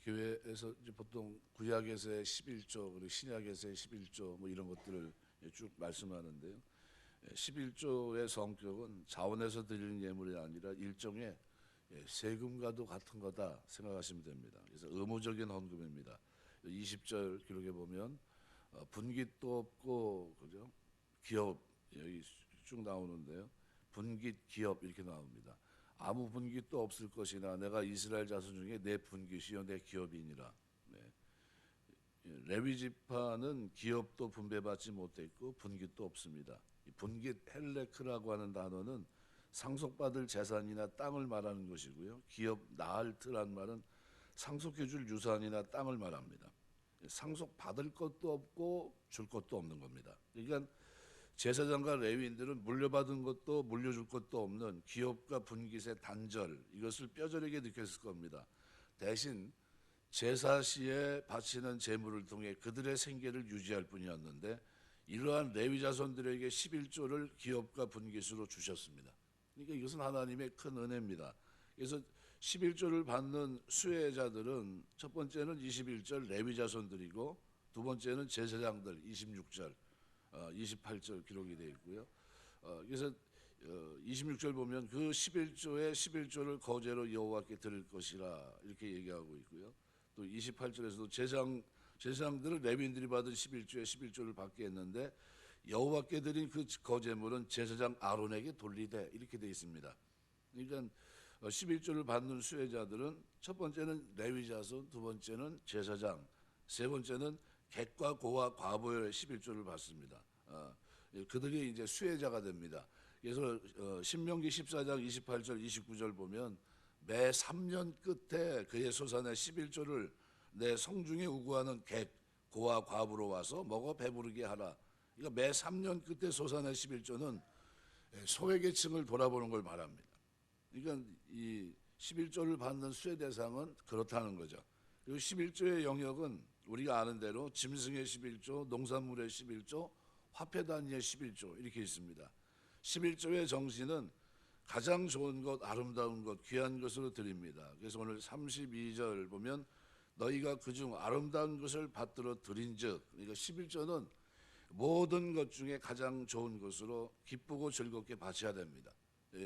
교회에서 이제 보통 구약에서의 11조 그리고 신약에서의 11조 뭐 이런 것들을 쭉 말씀하는데요. 11조의 성격은 자원에서 드리는 예물이 아니라 일종의 세금과도 같은 거다 생각하시면 됩니다. 그래서 의무적인 헌금입니다. 20절 기록에 보면 분깃도 없고 그죠? 기업 여기 쭉 나오는데요. 분깃 기업 이렇게 나옵니다. 아무 분깃도 없을 것이나 내가 이스라엘 자손 중에 내 분깃이요 내 기업이니라. 네. 레위 지파는 기업도 분배받지 못했고 분깃도 없습니다. 이 분깃 헬레크라고 하는 단어는 상속받을 재산이나 땅을 말하는 것이고요. 기업 나알트란 말은 상속해줄 유산이나 땅을 말합니다. 상속받을 것도 없고 줄 것도 없는 겁니다. 그러니까 제사장과 레위인들은 물려받은 것도 물려줄 것도 없는 기업과 분깃의 단절, 이것을 뼈저리게 느꼈을 겁니다. 대신 제사 시에 바치는 제물을 통해 그들의 생계를 유지할 뿐이었는데 이러한 레위 자손들에게 11조를 기업과 분깃으로 주셨습니다. 그러니까 이것은 하나님의 큰 은혜입니다. 그래서 11조를 받는 수혜자들은 첫 번째는 21절 레위 자손들이고 두 번째는 제사장들 26절 28절 기록이 되어 있고요. 그래서 26절 보면 그 11조의 11조를 거제로 여호와께 드릴 것이라 이렇게 얘기하고 있고요. 또 28절에서도 제사장들은 레위인들이 받은 11조의 11조를 받게 했는데 여호와께 드린 그 거제물은 제사장 아론에게 돌리되 이렇게 되어 있습니다. 그러니까 11조를 받는 수혜자들은 첫 번째는 레위 자손, 두 번째는 제사장, 세 번째는 객과 고와 과부의 11조를 받습니다. 그들이 이제 수혜자가 됩니다. 그래서 신명기 14장 28절 29절 보면 매 3년 끝에 그의 소산의 11조를 내 성중에 우구하는 객 고와 과부로 와서 먹어 배부르게 하라. 그러니까 매 3년 끝에 소산의 11조는 소외계층을 돌아보는 걸 말합니다. 그러니까 이 11조를 받는 수혜 대상은 그렇다는 거죠. 그리고 11조의 영역은 우리가 아는 대로 짐승의 11조, 농산물의 11조, 화폐 단위의 11조 이렇게 있습니다. 11조의 정신은 가장 좋은 것, 아름다운 것, 귀한 것으로 드립니다. 그래서 오늘 32절 보면 너희가 그중 아름다운 것을 받들어 드린즉, 그러니까 11조는 모든 것 중에 가장 좋은 것으로 기쁘고 즐겁게 바쳐야 됩니다.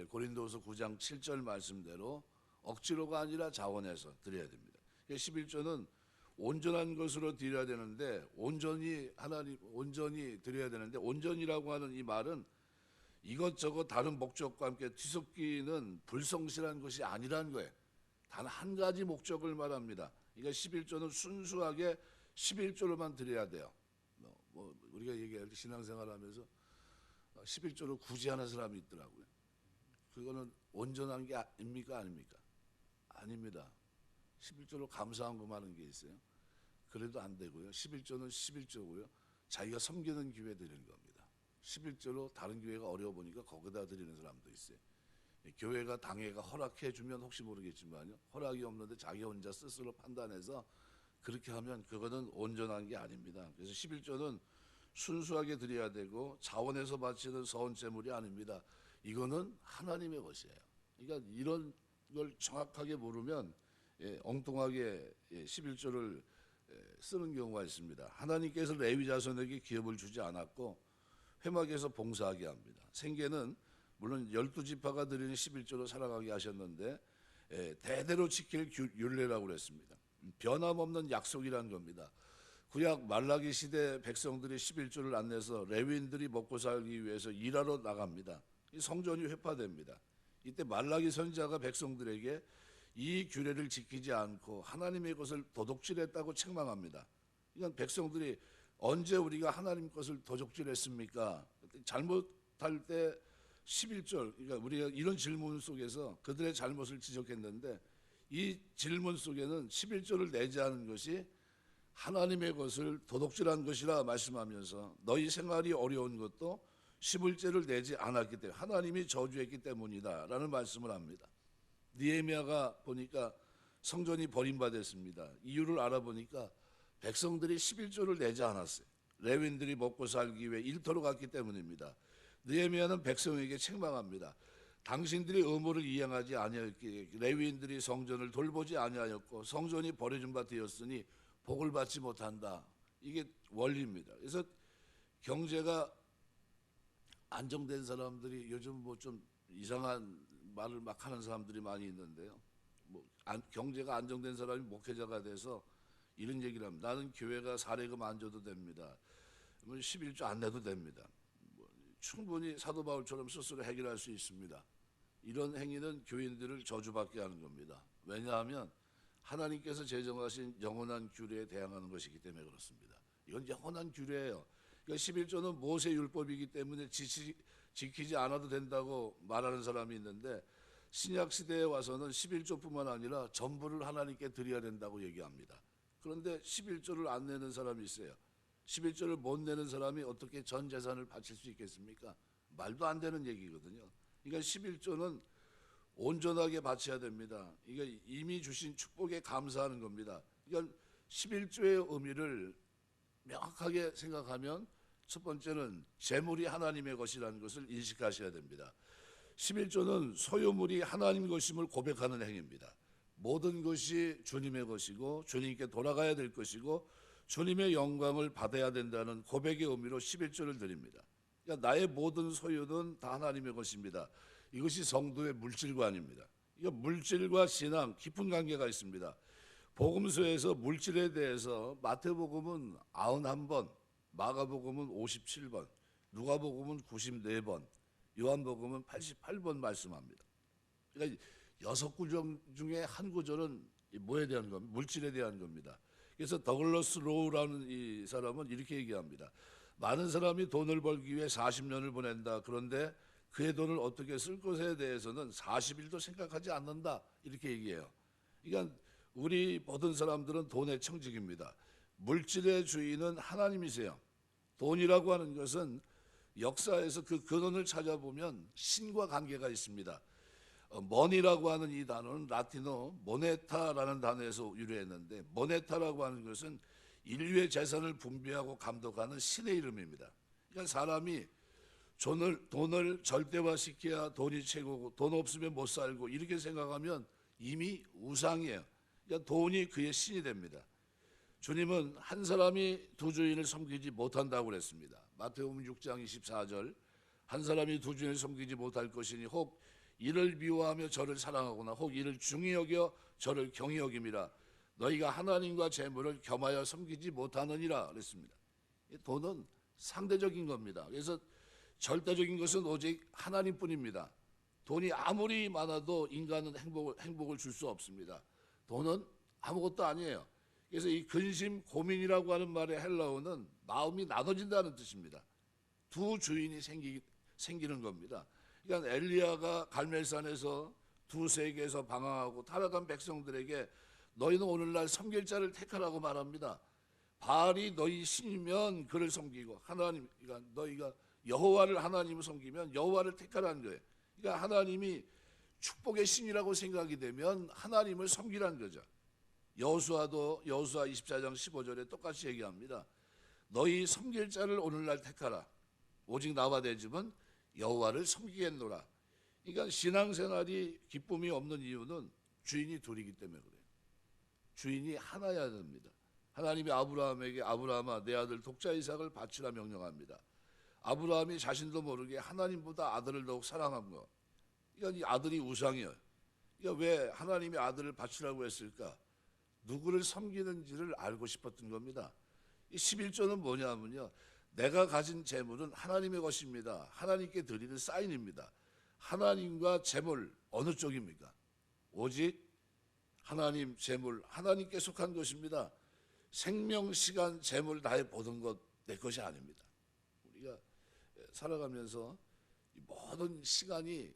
고린도서 9장 7절 말씀대로 억지로가 아니라 자원해서 드려야 됩니다. 11조는 온전한 것으로 드려야 되는데 온전히 드려야 되는데 온전이라고 하는 이 말은 이것저것 다른 목적과 함께 뒤섞이는 불성실한 것이 아니라는 거예요. 단 한 가지 목적을 말합니다. 그러니까 11조는 순수하게 11조로만 드려야 돼요. 우리가 얘기할 때 신앙생활하면서 11조를 굳이 하는 사람이 있더라고요. 그거는 온전한 게 아닙니까? 아닙니까? 아닙니다. 11조로 감사한금 하는 게 있어요. 그래도 안 되고요. 11조는 11조고요. 자기가 섬기는 교회 드리는 겁니다. 11조로 다른 교회가 어려워 보니까 거기다 드리는 사람도 있어요. 교회가 당회가 허락해 주면 혹시 모르겠지만요. 허락이 없는데 자기 혼자 스스로 판단해서 그렇게 하면 그거는 온전한 게 아닙니다. 그래서 11조는 순수하게 드려야 되고 자원에서 바치는 서원 제물이 아닙니다. 이거는 하나님의 것이에요. 그러니까 이런 걸 정확하게 모르면 엉뚱하게 11조를 쓰는 경우가 있습니다. 하나님께서 레위 자손에게 기업을 주지 않았고 회막에서 봉사하게 합니다. 생계는 물론 12지파가 드리는 11조로 살아가게 하셨는데 대대로 지킬 율례라고 그랬습니다. 변함없는 약속이라는 겁니다. 구약 말라기 시대 백성들이 11조를 안 내서 레위인들이 먹고 살기 위해서 일하러 나갑니다. 이 성전이 회파됩니다. 이때 말라기 선지자가 백성들에게 이 규례를 지키지 않고 하나님의 것을 도둑질했다고 책망합니다. 그러니까 백성들이 언제 우리가 하나님 것을 도둑질했습니까? 잘못할 때 11절, 그러니까 우리가 이런 질문 속에서 그들의 잘못을 지적했는데 이 질문 속에는 11조를 내지 않은 것이 하나님의 것을 도둑질한 것이라 말씀하면서 너희 생활이 어려운 것도 11조를 내지 않았기 때문에 하나님이 저주했기 때문이다 라는 말씀을 합니다. 느헤미야가 보니까 성전이 버림받았습니다. 이유를 알아보니까 백성들이 11조를 내지 않았어요. 레위인들이 먹고 살기 위해 일터로 갔기 때문입니다. 느헤미야는 백성에게 책망합니다. 당신들이 의무를 이행하지 아니하였기에 레위인들이 성전을 돌보지 아니하였고 성전이 버려진 바 되었으니 복을 받지 못한다. 이게 원리입니다. 그래서 경제가 안정된 사람들이 요즘 뭐 좀 이상한 말을 막 하는 사람들이 많이 있는데요. 경제가 안정된 사람이 목회자가 돼서 이런 얘기를 합니다. 나는 교회가 사례금 안 줘도 됩니다. 11조 안 내도 됩니다. 충분히 사도 바울처럼 스스로 해결할 수 있습니다. 이런 행위는 교인들을 저주받게 하는 겁니다. 왜냐하면 하나님께서 제정하신 영원한 규례에 대항하는 것이기 때문에 그렇습니다. 이건 영원한 규례예요. 그러니까 11조는 모세 율법이기 때문에 지키지 않아도 된다고 말하는 사람이 있는데 신약 시대에 와서는 11조뿐만 아니라 전부를 하나님께 드려야 된다고 얘기합니다. 그런데 11조를 안 내는 사람이 있어요. 11조를 못 내는 사람이 어떻게 전 재산을 바칠 수 있겠습니까? 말도 안 되는 얘기거든요. 그러니까 11조는 온전하게 바쳐야 됩니다. 이게 이미 주신 축복에 감사하는 겁니다. 그러니까 11조의 의미를 명확하게 생각하면 첫 번째는 재물이 하나님의 것이라는 것을 인식하셔야 됩니다. 11조는 소유물이 하나님 것임을 고백하는 행위입니다. 모든 것이 주님의 것이고 주님께 돌아가야 될 것이고 주님의 영광을 받아야 된다는 고백의 의미로 11조를 드립니다. 그러니까 나의 모든 소유는 다 하나님의 것입니다. 이것이 성도의 물질관입니다. 이거 물질과 신앙 깊은 관계가 있습니다. 복음서에서 물질에 대해서 마태복음은 91번, 마가복음은 57번, 누가복음은 94번, 요한복음은 88번 말씀합니다. 그러니까 6구절 중에 한 구절은 뭐에 대한 겁니다? 물질에 대한 겁니다. 그래서 더글러스 로우라는 이 사람은 이렇게 얘기합니다. 많은 사람이 돈을 벌기 위해 40년을 보낸다. 그런데 그의 돈을 어떻게 쓸 것에 대해서는 40일도 생각하지 않는다. 이렇게 얘기해요. 그러니까 우리 모든 사람들은 돈의 청직입니다. 물질의 주인은 하나님이세요. 돈이라고 하는 것은 역사에서 그 근원을 찾아보면 신과 관계가 있습니다. 머니라고 하는 이 단어는 라틴어 모네타라는 단어에서 유래했는데 모네타라고 하는 것은 인류의 재산을 분배하고 감독하는 신의 이름입니다. 그러니까 사람이 돈을 절대화시켜야 돈이 최고고 돈 없으면 못 살고 이렇게 생각하면 이미 우상이에요. 그러니까 돈이 그의 신이 됩니다. 주님은 한 사람이 두 주인을 섬기지 못한다고 그랬습니다. 마태복음 6장 24절 한 사람이 두 주인을 섬기지 못할 것이니 혹 이를 미워하며 저를 사랑하거나 혹 이를 중히 여겨 저를 경히 여김이라 너희가 하나님과 재물을 겸하여 섬기지 못하느니라 그랬습니다. 돈은 상대적인 겁니다. 그래서 절대적인 것은 오직 하나님뿐입니다. 돈이 아무리 많아도 인간은 행복을 줄 수 없습니다. 돈은 아무것도 아니에요. 그래서 이 근심 고민이라고 하는 말의 헬라어는 마음이 나눠진다는 뜻입니다. 두 주인이 생기는 겁니다. 그러니까 엘리야가 갈멜산에서 두 세계에서 방황하고 타락한 백성들에게 너희는 오늘날 섬길 자를 택하라고 말합니다. 바알이 너희 신이면 그를 섬기고 하나님, 그러니까 너희가 여호와를 하나님을 섬기면 여호와를 택하라는 거예요. 그러니까 하나님이 축복의 신이라고 생각이 되면 하나님을 섬기라는 거죠. 여호수아 24장 15절에 똑같이 얘기합니다. 너희 섬길 자를 오늘날 택하라. 오직 나와 내 집은 여호와를 섬기겠노라. 그러니까 신앙생활이 기쁨이 없는 이유는 주인이 둘이기 때문에 그래요. 주인이 하나여야 됩니다. 하나님이 아브라함에게 아브라함아 내 아들 독자 이삭을 바치라 명령합니다. 아브라함이 자신도 모르게 하나님보다 아들을 더욱 사랑한 거. 그러니까 이 아들이 우상이에요. 그러니까 왜 하나님이 아들을 바치라고 했을까? 누구를 섬기는지를 알고 싶었던 겁니다. 이 11조는 뭐냐면요. 내가 가진 재물은 하나님의 것입니다. 하나님께 드리는 사인입니다. 하나님과 재물 어느 쪽입니까? 오직 하나님 재물 하나님께 속한 것입니다. 생명, 시간, 재물 다해 보던 것 내 것이 아닙니다. 우리가 살아가면서 모든 시간이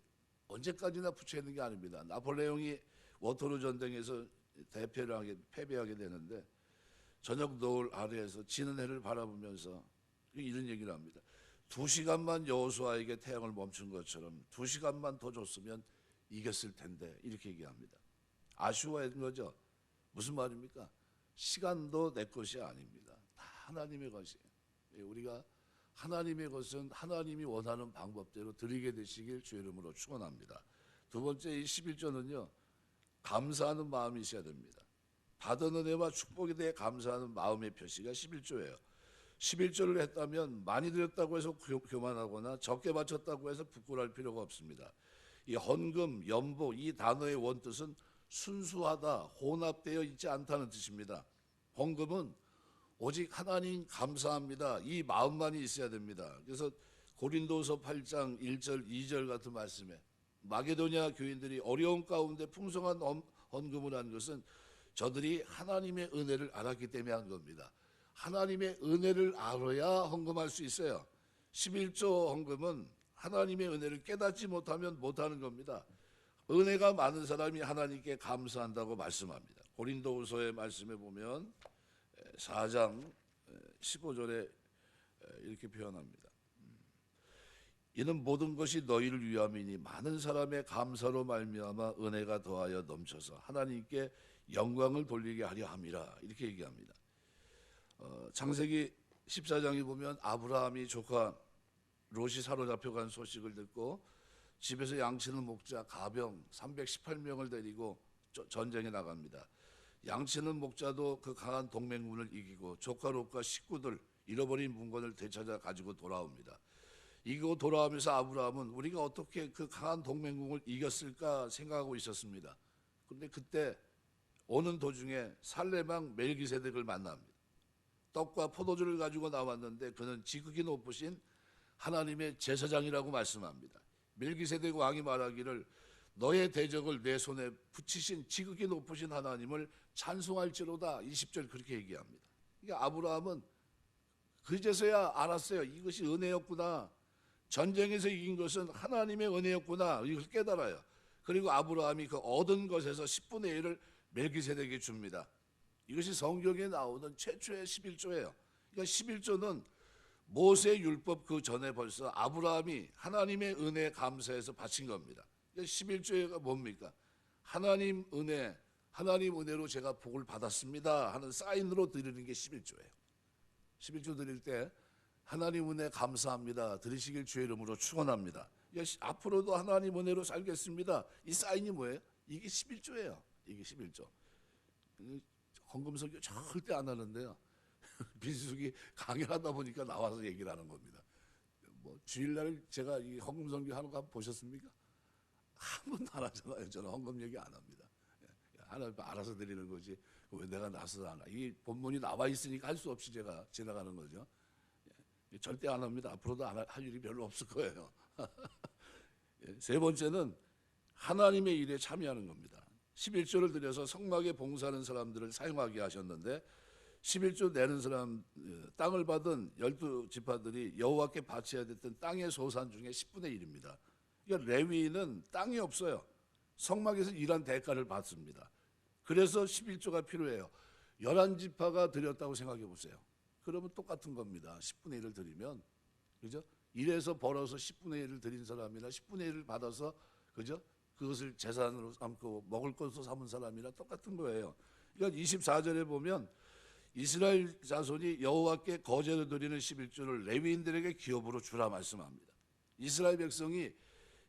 언제까지나 붙여 있는 게 아닙니다. 나폴레옹이 워터루 전쟁에서 패배하게 되는데 저녁 노을 아래에서 지는 해를 바라보면서 이런 얘기를 합니다. 2시간만 여호수아에게 태양을 멈춘 것처럼 2시간만 더 줬으면 이겼을 텐데 이렇게 얘기합니다. 아쉬워했던 거죠. 무슨 말입니까? 시간도 내 것이 아닙니다. 다 하나님의 것이에요. 우리가 하나님의 것은 하나님이 원하는 방법대로 드리게 되시길 주의 이름으로 축원합니다. 두 번째, 이 11조는요, 감사하는 마음이 있어야 됩니다. 받은 은혜와 축복에 대해 감사하는 마음의 표시가 11조예요. 11조를 했다면 많이 드렸다고 해서 교만하거나 적게 바쳤다고 해서 부끄러울 필요가 없습니다. 이 헌금, 연보, 이 단어의 원뜻은 순수하다, 혼합되어 있지 않다는 뜻입니다. 헌금은 오직 하나님 감사합니다, 이 마음만이 있어야 됩니다. 그래서 고린도서 8장 1절 2절 같은 말씀에 마게도냐 교인들이 어려운 가운데 풍성한 헌금을 한 것은 저들이 하나님의 은혜를 알았기 때문에 한 겁니다. 하나님의 은혜를 알아야 헌금할 수 있어요. 11조 헌금은 하나님의 은혜를 깨닫지 못하면 못하는 겁니다. 은혜가 많은 사람이 하나님께 감사한다고 말씀합니다. 고린도후서의 말씀에 보면 4장 15절에 이렇게 표현합니다. 이는 모든 것이 너희를 위함이니 많은 사람의 감사로 말미암아 은혜가 더하여 넘쳐서 하나님께 영광을 돌리게 하려 함이라, 이렇게 얘기합니다. 창세기 14장에 보면 아브라함이 조카 롯이 사로잡혀간 소식을 듣고 집에서 양치는 목자 가병 318명을 데리고 전쟁에 나갑니다. 양치는 목자도 그 강한 동맹군을 이기고 조카 롯과 식구들, 잃어버린 문건을 되찾아 가지고 돌아옵니다. 이기고 돌아오면서 아브라함은 우리가 어떻게 그 강한 동맹군을 이겼을까 생각하고 있었습니다. 그런데 그때 오는 도중에 살레망 멜기세덱을 만납니다. 떡과 포도주를 가지고 나왔는데 그는 지극히 높으신 하나님의 제사장이라고 말씀합니다. 멜기세덱 왕이 말하기를 너의 대적을 내 손에 붙이신 지극히 높으신 하나님을 찬송할지로다, 20절 그렇게 얘기합니다. 그러니까 아브라함은 그제서야 알았어요. 이것이 은혜였구나. 전쟁에서 이긴 것은 하나님의 은혜였구나, 이걸 깨달아요. 그리고 아브라함이 그 얻은 것에서 10분의 1을 멜기세덱에게 줍니다. 이것이 성경에 나오는 최초의 11조예요. 그러니까 11조는 모세 율법 그 전에 벌써 아브라함이 하나님의 은혜에 감사해서 바친 겁니다. 그러니까 11조가 뭡니까? 하나님 은혜, 하나님 은혜로 제가 복을 받았습니다 하는 사인으로 드리는 게 11조예요. 11조 드릴 때 하나님 은혜 감사합니다 드리시길 주의 이름으로 축원합니다. 앞으로도 하나님 은혜로 살겠습니다, 이 사인이 뭐예요? 이게 11조예요. 이게 11조. 헌금 설교 절대 안 하는데요. 민수기 강연하다 보니까 나와서 얘기를 하는 겁니다. 뭐 주일날 제가 이 헌금 설교 하는 거 한번 보셨습니까? 한 번도 안 하잖아요. 저는 헌금 얘기 안 합니다. 하나님 알아서 드리는 거지 왜 내가 나서서 하나. 이 본문이 나와 있으니까 할 수 없이 제가 지나가는 거죠. 절대 안 합니다. 앞으로도 안 할 일이 별로 없을 거예요. 세 번째는 하나님의 일에 참여하는 겁니다. 11조를 들여서 성막에 봉사하는 사람들을 사용하게 하셨는데 11조 내는 사람, 땅을 받은 12지파들이 여호와께 바쳐야 됐던 땅의 소산 중에 10분의 1입니다. 그러니까 레위인은 땅이 없어요. 성막에서 일한 대가를 받습니다. 그래서 11조가 필요해요. 11지파가 드렸다고 생각해 보세요. 그러면 똑같은 겁니다. 10분의 1을 드리면, 그죠? 일해서 벌어서 10분의 1을 드린 사람이나 10분의 1을 받아서, 그죠? 그것을 재산으로 삼고 먹을 것으로 삼은 사람이나 똑같은 거예요. 그러니까 24절에 보면 이스라엘 자손이 여호와께 거제로 드리는 11조를 레위인들에게 기업으로 주라 말씀합니다. 이스라엘 백성이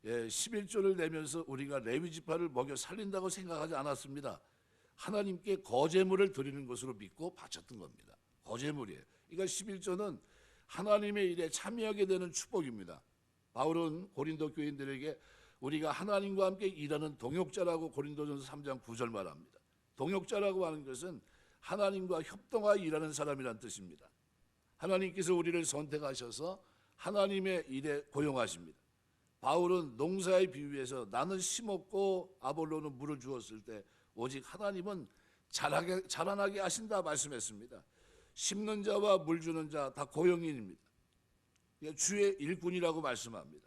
11조를 내면서 우리가 레위 지파를 먹여 살린다고 생각하지 않았습니다. 하나님께 거제물을 드리는 것으로 믿고 바쳤던 겁니다. 거제물이에요. 그러니까 11조는 하나님의 일에 참여하게 되는 축복입니다. 바울은 고린도 교인들에게 우리가 하나님과 함께 일하는 동역자라고 고린도전서 3장 9절 말합니다. 동역자라고 하는 것은 하나님과 협동하여 일하는 사람이란 뜻입니다. 하나님께서 우리를 선택하셔서 하나님의 일에 고용하십니다. 바울은 농사의 비유에서 나는 심었고 아볼로는 물을 주었을 때 오직 하나님은 자라나게 하신다 말씀했습니다. 심는 자와 물 주는 자 다 고용인입니다. 주의 일꾼이라고 말씀합니다.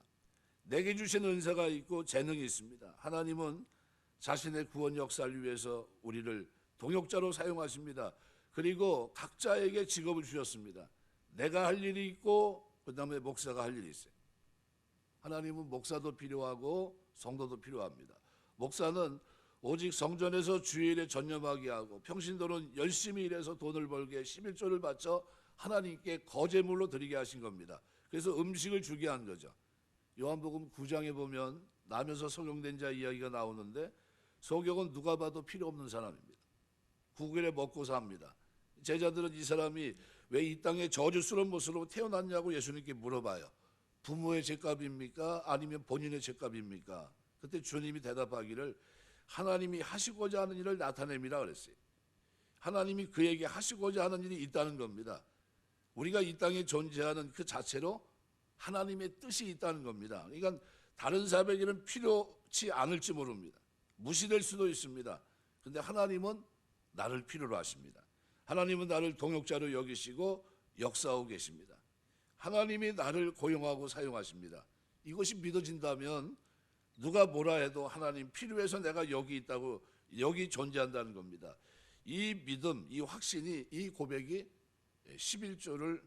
내게 주신 은사가 있고 재능이 있습니다. 하나님은 자신의 구원 역사를 위해서 우리를 동역자로 사용하십니다. 그리고 각자에게 직업을 주셨습니다. 내가 할 일이 있고 그 다음에 목사가 할 일이 있어요. 하나님은 목사도 필요하고 성도도 필요합니다. 목사는 오직 성전에서 주일에 전념하게 하고 평신도는 열심히 일해서 돈을 벌게 11조를 바쳐 하나님께 거제물로 드리게 하신 겁니다. 그래서 음식을 주게 한 거죠. 요한복음 9장에 보면 나면서 소경된 자 이야기가 나오는데 소경은 누가 봐도 필요 없는 사람입니다. 9개월에 먹고 삽니다. 제자들은 이 사람이 왜 이 땅에 저주스러운 모습으로 태어났냐고 예수님께 물어봐요. 부모의 죄값입니까? 아니면 본인의 죄값입니까? 그때 주님이 대답하기를 하나님이 하시고자 하는 일을 나타냄이라 그랬어요. 하나님이 그에게 하시고자 하는 일이 있다는 겁니다. 우리가 이 땅에 존재하는 그 자체로 하나님의 뜻이 있다는 겁니다. 그러니까 다른 사람에게는 필요치 않을지 모릅니다. 무시될 수도 있습니다. 그런데 하나님은 나를 필요로 하십니다. 하나님은 나를 동역자로 여기시고 역사하고 계십니다. 하나님이 나를 고용하고 사용하십니다. 이것이 믿어진다면 누가 뭐라 해도 하나님 필요해서 내가 여기 있다고, 여기 존재한다는 겁니다. 이 믿음, 이 확신이, 이 고백이 11조를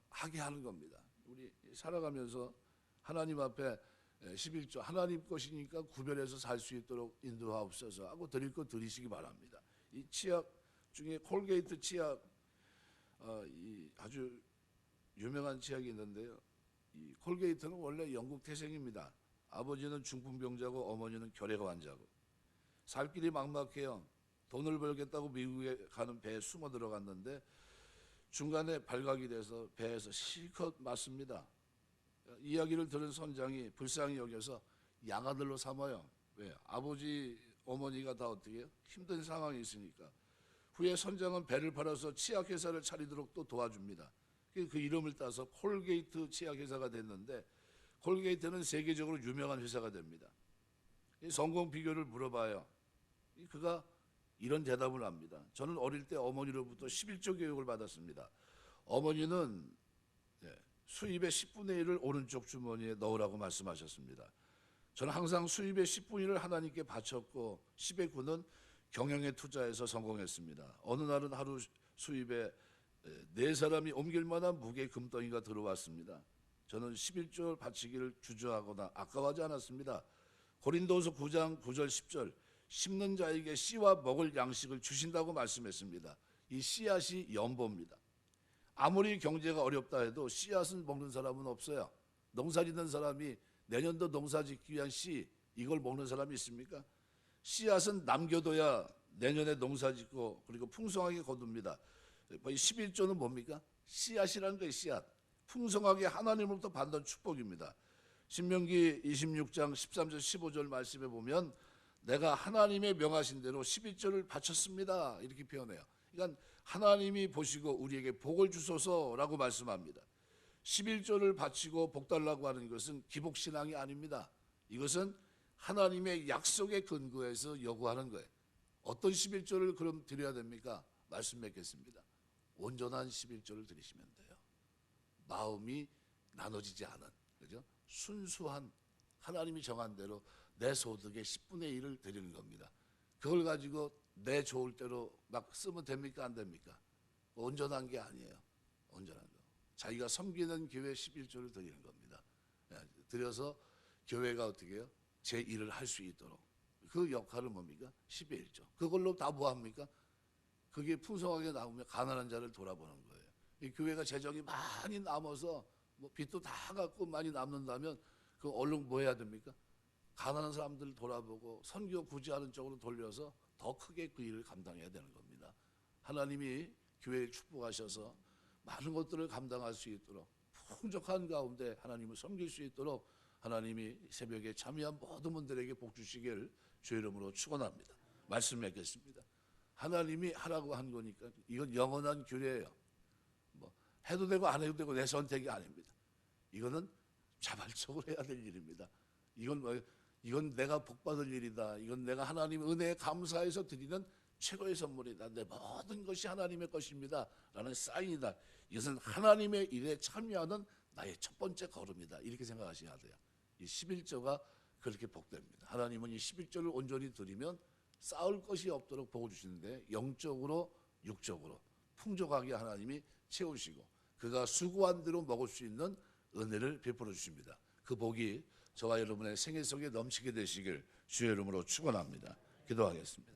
하게 하는 겁니다. 우리 살아가면서 하나님 앞에 11조 하나님 것이니까 구별해서 살 수 있도록 인도하옵소서 하고 드릴 거 드리시기 바랍니다. 이 치약 중에 콜게이트 치약, 이 아주 유명한 치약이 있는데요. 이 콜게이트는 원래 영국 태생입니다. 아버지는 중풍병자고 어머니는 결핵 환자고 살 길이 막막해요. 돈을 벌겠다고 미국에 가는 배에 숨어 들어갔는데 중간에 발각이 돼서 배에서 실컷 맞습니다. 이야기를 들은 선장이 불쌍히 여겨서 양아들로 삼아요. 왜? 아버지, 어머니가 다 어떻게 해요? 힘든 상황이 있으니까. 후에 선장은 배를 팔아서 치약회사를 차리도록 또 도와줍니다. 그 이름을 따서 콜게이트 치약회사가 됐는데 콜게이트는 세계적으로 유명한 회사가 됩니다. 성공 비결을 물어봐요. 그가 이런 대답을 합니다. 저는 어릴 때 어머니로부터 11조 교육을 받았습니다. 어머니는 수입의 10분의 1을 오른쪽 주머니에 넣으라고 말씀하셨습니다. 저는 항상 수입의 10분의 1을 하나님께 바쳤고 10의 9는 경영에 투자해서 성공했습니다. 어느 날은 하루 수입에 4사람이 옮길 만한 무게 금덩이가 들어왔습니다. 저는 11조를 바치기를 주저하거나 아까워하지 않았습니다. 고린도후서 9장 9절 10절 심는 자에게 씨와 먹을 양식을 주신다고 말씀했습니다. 이 씨앗이 연보입니다. 아무리 경제가 어렵다 해도 씨앗은 먹는 사람은 없어요. 농사 짓는 사람이 내년도 농사 짓기 위한 씨, 이걸 먹는 사람이 있습니까? 씨앗은 남겨둬야 내년에 농사 짓고 그리고 풍성하게 거둡니다. 11조는 뭡니까? 씨앗이라는 거예요. 씨앗. 풍성하게 하나님으로부터 받는 축복입니다. 신명기 26장 13절 15절 말씀에 보면 내가 하나님의 명하신 대로 11조를 바쳤습니다. 이렇게 표현해요. 그러니까 하나님이 보시고 우리에게 복을 주소서라고 말씀합니다. 11조를 바치고 복 달라고 하는 것은 기복신앙이 아닙니다. 이것은 하나님의 약속에 근거해서 요구하는 거예요. 어떤 11조를 그럼 드려야 됩니까? 말씀 맺겠습니다. 온전한 11조를 드리시면 돼요. 마음이 나눠지지 않은, 그죠? 순수한 하나님이 정한 대로 내 소득의 10분의 1을 드리는 겁니다. 그걸 가지고 내 좋을 대로 막 쓰면 됩니까? 안 됩니까? 온전한 게 아니에요. 온전한 거. 자기가 섬기는 교회 11조를 드리는 겁니다. 드려서 교회가 어떻게 해요? 제 일을 할 수 있도록. 그 역할은 뭡니까? 11조. 그걸로 다 뭐합니까? 그게 풍성하게 나오면 가난한 자를 돌아보는 거예요. 이 교회가 재정이 많이 남아서 뭐 빚도 다 갚고 많이 남는다면 그 얼른 뭐 해야 됩니까? 가난한 사람들을 돌아보고 선교 구제하는 쪽으로 돌려서 더 크게 그 일을 감당해야 되는 겁니다. 하나님이 교회를 축복하셔서 많은 것들을 감당할 수 있도록 풍족한 가운데 하나님을 섬길 수 있도록 하나님이 새벽에 참여한 모든 분들에게 복 주시길 주의 이름으로 축원합니다. 말씀 맺겠습니다. 하나님이 하라고 한 거니까 이건 영원한 규례예요. 뭐 해도 되고 안 해도 되고 내 선택이 아닙니다. 이거는 자발적으로 해야 될 일입니다. 이건 내가 복 받을 일이다. 이건 내가 하나님 은혜에 감사해서 드리는 최고의 선물이다. 내 모든 것이 하나님의 것입니다. 라는 사인이다. 이것은 하나님의 일에 참여하는 나의 첫 번째 걸음이다. 이렇게 생각하셔야 돼요. 이 11조가 그렇게 복됩니다. 하나님은 이 11조를 온전히 드리면 쌓을 것이 없도록 복을 주시는데 영적으로 육적으로 풍족하게 하나님이 채우시고 그가 수고한 대로 먹을 수 있는 은혜를 베풀어 주십니다. 그 복이 저와 여러분의 생애 속에 넘치게 되시길 주의 이름으로 축원합니다. 기도하겠습니다.